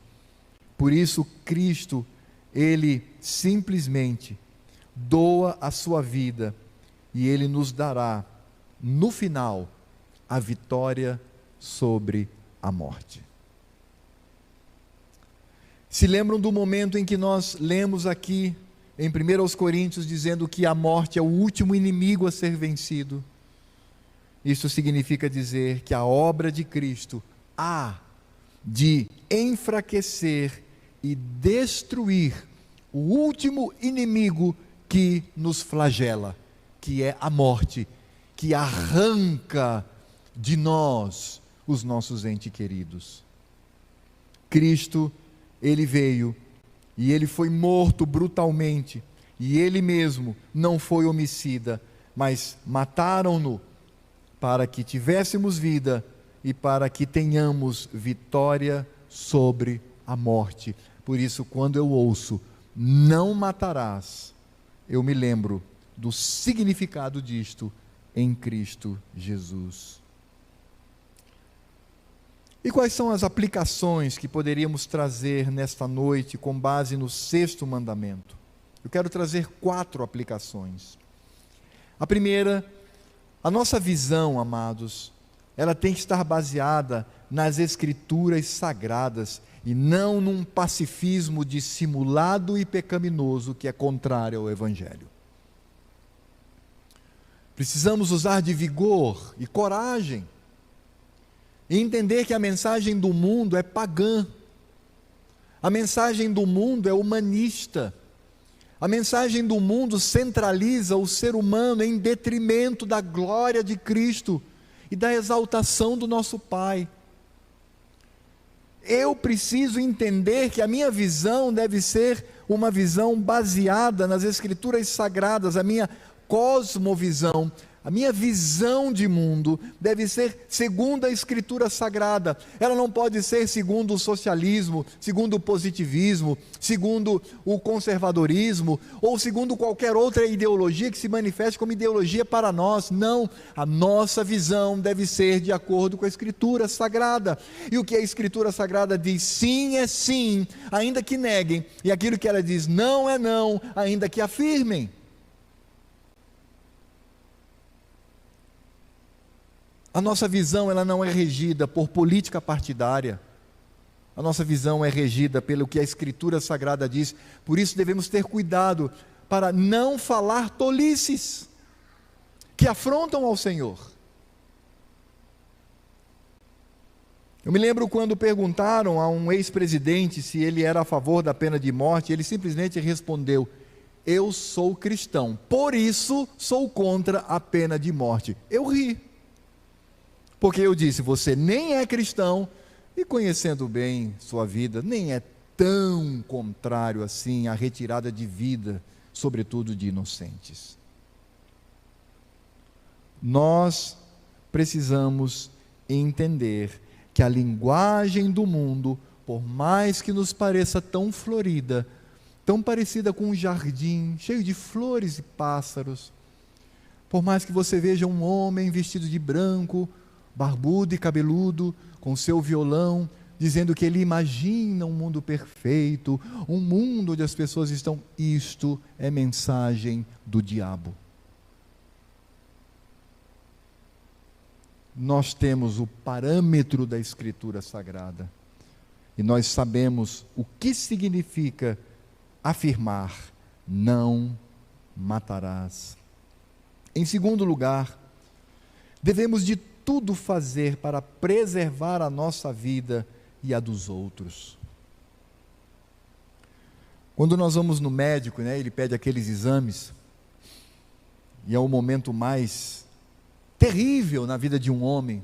Por isso, Cristo, ele simplesmente doa a sua vida e ele nos dará, no final, a vitória sobre a morte. Se lembram do momento em que nós lemos aqui em 1 Coríntios dizendo que a morte é o último inimigo a ser vencido? Isso significa dizer que a obra de Cristo há de enfraquecer e destruir o último inimigo que nos flagela, que é a morte, que arranca de nós os nossos entes queridos. Cristo, ele veio e ele foi morto brutalmente, e ele mesmo não foi homicida, mas mataram-no para que tivéssemos vida e para que tenhamos vitória sobre a morte. Por isso, quando eu ouço não matarás, eu me lembro do significado disto em Cristo Jesus. E quais são as aplicações que poderíamos trazer nesta noite com base no 6º mandamento? Eu quero trazer 4 aplicações. A primeira, a nossa visão, amados, ela tem que estar baseada nas Escrituras Sagradas e não num pacifismo dissimulado e pecaminoso que é contrário ao Evangelho. Precisamos usar de vigor e coragem e entender que a mensagem do mundo é pagã, a mensagem do mundo é humanista, a mensagem do mundo centraliza o ser humano em detrimento da glória de Cristo e da exaltação do nosso Pai. Eu preciso entender que a minha visão deve ser uma visão baseada nas Escrituras Sagradas, a minha cosmovisão, a minha visão de mundo deve ser segundo a Escritura Sagrada. Ela não pode ser segundo o socialismo, segundo o positivismo, segundo o conservadorismo, ou segundo qualquer outra ideologia que se manifeste como ideologia para nós. Não, a nossa visão deve ser de acordo com a Escritura Sagrada. E o que a Escritura Sagrada diz sim é sim, ainda que neguem, e aquilo que ela diz não é não, ainda que afirmem. A nossa visão, ela não é regida por política partidária. A nossa visão é regida pelo que a Escritura Sagrada diz. Por isso devemos ter cuidado para não falar tolices que afrontam ao Senhor. Eu me lembro quando perguntaram a um ex-presidente se ele era a favor da pena de morte, ele simplesmente respondeu: eu sou cristão, por isso sou contra a pena de morte. Eu ri. Porque eu disse, você nem é cristão, e conhecendo bem sua vida, nem é tão contrário assim à retirada de vida, sobretudo de inocentes. Nós precisamos entender que a linguagem do mundo, por mais que nos pareça tão florida, tão parecida com um jardim cheio de flores e pássaros, por mais que você veja um homem vestido de branco, barbudo e cabeludo, com seu violão, dizendo que ele imagina um mundo perfeito, um mundo onde as pessoas estão, isto é mensagem do diabo. Nós temos o parâmetro da Escritura Sagrada, e nós sabemos o que significa afirmar, não matarás. Em segundo lugar, devemos de tudo fazer para preservar a nossa vida e a dos outros. Quando nós vamos no médico, ele pede aqueles exames, e é o momento mais terrível na vida de um homem.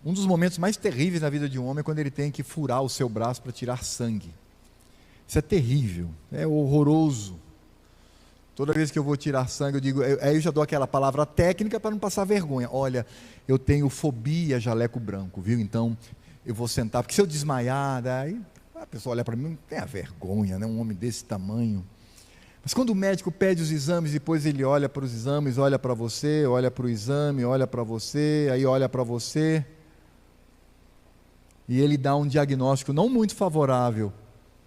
Um dos momentos mais terríveis na vida de um homem é quando ele tem que furar o seu braço para tirar sangue. Isso é terrível, é horroroso. Toda vez que eu vou tirar sangue, eu digo, aí eu já dou aquela palavra técnica para não passar vergonha. Olha, eu tenho fobia a jaleco branco, viu? Então, eu vou sentar, porque se eu desmaiar, daí a pessoa olha para mim, não tem a vergonha, né? Um homem desse tamanho. Mas quando o médico pede os exames, depois ele olha para os exames, olha para você, olha para o exame, olha para você, aí olha para você, e ele dá um diagnóstico não muito favorável,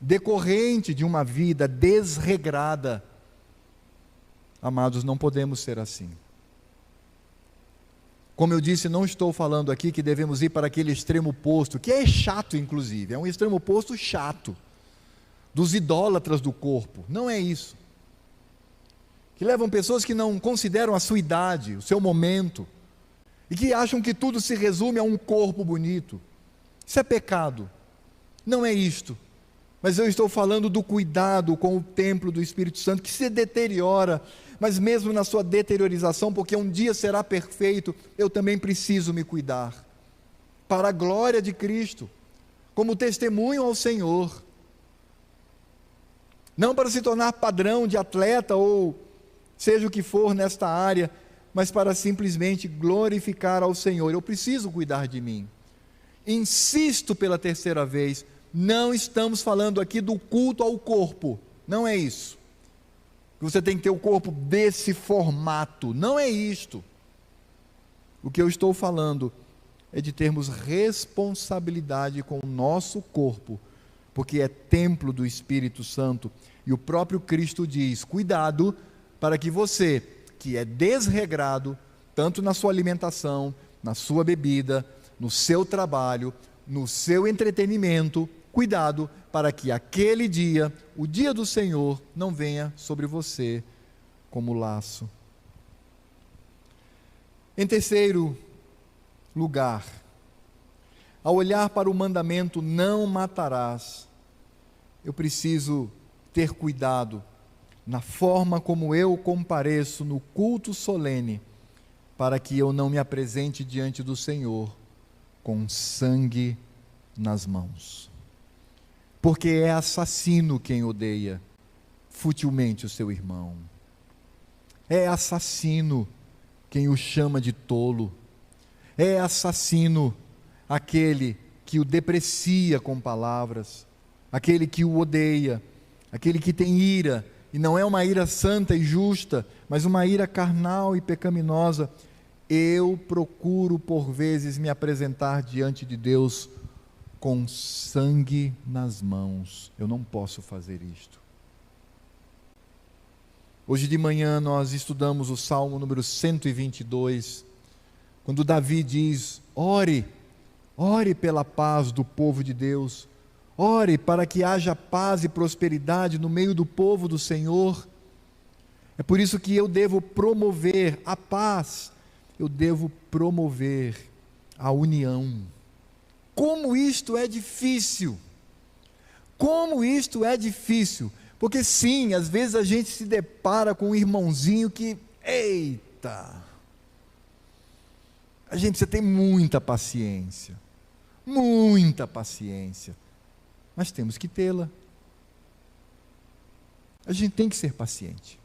decorrente de uma vida desregrada. Amados, não podemos ser assim. Como eu disse, não estou falando aqui que devemos ir para aquele extremo oposto, que é chato inclusive, é um extremo oposto chato, dos idólatras do corpo. Não é isso. Que levam pessoas que não consideram a sua idade, o seu momento, e que acham que tudo se resume a um corpo bonito. Isso é pecado. Não é isto. Mas eu estou falando do cuidado com o templo do Espírito Santo, que se deteriora, mas mesmo na sua deteriorização, porque um dia será perfeito, eu também preciso me cuidar, para a glória de Cristo, como testemunho ao Senhor, não para se tornar padrão de atleta, ou seja o que for nesta área, mas para simplesmente glorificar ao Senhor. Eu preciso cuidar de mim. Insisto pela terceira vez, não estamos falando aqui do culto ao corpo, não é isso. Você tem que ter o corpo desse formato, não é isto. O que eu estou falando é de termos responsabilidade com o nosso corpo, porque é templo do Espírito Santo, e o próprio Cristo diz, cuidado para que você, que é desregrado, tanto na sua alimentação, na sua bebida, no seu trabalho, no seu entretenimento, cuidado para que aquele dia, o dia do Senhor, não venha sobre você como laço. Em terceiro lugar, ao olhar para o mandamento não matarás, eu preciso ter cuidado na forma como eu compareço no culto solene, para que eu não me apresente diante do Senhor com sangue nas mãos. Porque é assassino quem odeia futilmente o seu irmão. É assassino quem o chama de tolo. É assassino aquele que o deprecia com palavras, aquele que o odeia, aquele que tem ira, e não é uma ira santa e justa, mas uma ira carnal e pecaminosa. Eu procuro por vezes me apresentar diante de Deus com sangue nas mãos. Eu não posso fazer isto. Hoje de manhã nós estudamos o Salmo número 122, quando Davi diz, ore pela paz do povo de Deus, ore para que haja paz e prosperidade no meio do povo do Senhor. É por isso que eu devo promover a paz, eu devo promover a união. Como isto é difícil! Como isto é difícil! Porque sim, às vezes a gente se depara com um irmãozinho que, eita! A gente precisa ter muita paciência, mas temos que tê-la. A gente tem que ser paciente,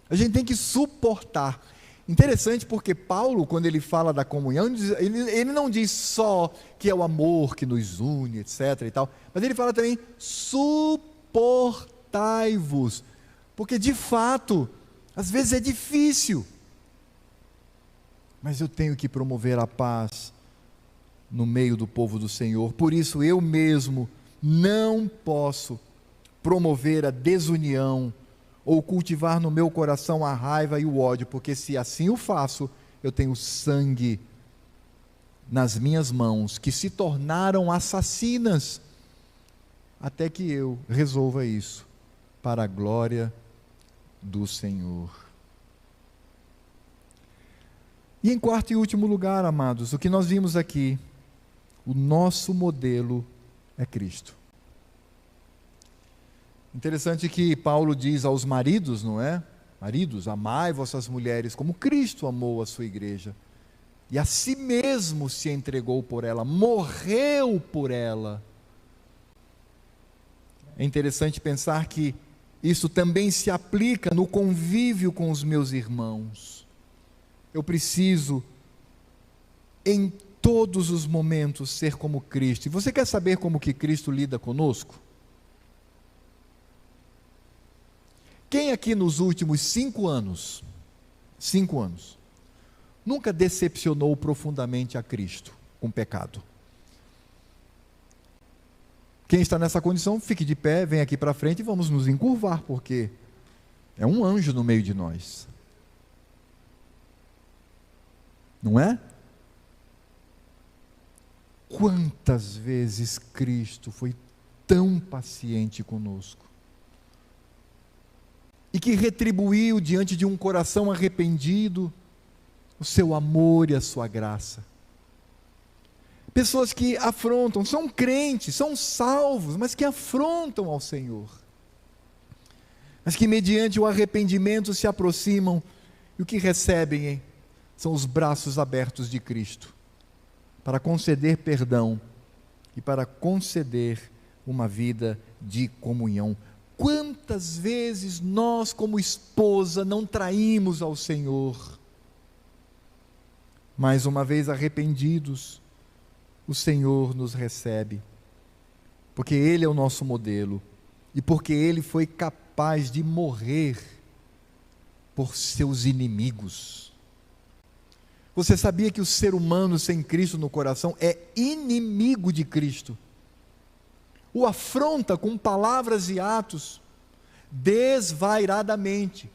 a gente tem que suportar. Interessante porque Paulo, quando ele fala da comunhão, ele não diz só que é o amor que nos une, etc. e tal, mas ele fala também, suportai-vos, porque de fato, às vezes é difícil, mas eu tenho que promover a paz no meio do povo do Senhor. Por isso eu mesmo não posso promover a desunião ou cultivar no meu coração a raiva e o ódio, porque se assim o faço, eu tenho sangue nas minhas mãos, que se tornaram assassinas, até que eu resolva isso, para a glória do Senhor. E em quarto e último lugar, amados, o que nós vimos aqui, o nosso modelo é Cristo. Interessante que Paulo diz aos maridos, não é? Maridos, amai vossas mulheres como Cristo amou a sua igreja e a si mesmo se entregou por ela, morreu por ela. É interessante pensar que isso também se aplica no convívio com os meus irmãos. Eu preciso, em todos os momentos, ser como Cristo. E você quer saber como que Cristo lida conosco? Quem aqui nos últimos 5 anos, nunca decepcionou profundamente a Cristo com pecado? Quem está nessa condição, fique de pé, vem aqui para frente e vamos nos encurvar, porque é um anjo no meio de nós. Não é? Quantas vezes Cristo foi tão paciente conosco, e que retribuiu diante de um coração arrependido o seu amor e a sua graça. Pessoas que afrontam, são crentes, são salvos, mas que afrontam ao Senhor, mas que mediante o arrependimento se aproximam, e o que recebem são os braços abertos de Cristo, para conceder perdão e para conceder uma vida de comunhão. Quantas vezes nós, como esposa, não traímos ao Senhor? Mais uma vez arrependidos, o Senhor nos recebe, porque Ele é o nosso modelo, e porque Ele foi capaz de morrer por seus inimigos. Você sabia que o ser humano sem Cristo no coração é inimigo de Cristo? O afronta com palavras e atos, desvairadamente,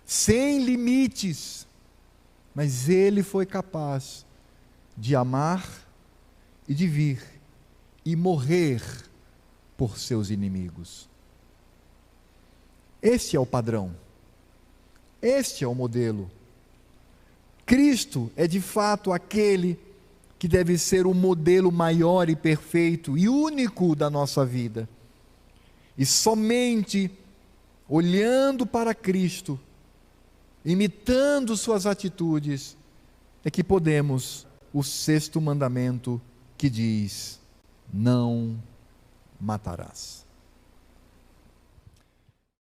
sem limites, mas ele foi capaz de amar e de vir e morrer por seus inimigos. Este é o padrão, este é o modelo. Cristo é de fato aquele que deve ser o modelo maior e perfeito e único da nossa vida. E somente olhando para Cristo, imitando suas atitudes, é que podemos, o 6º mandamento que diz: não matarás.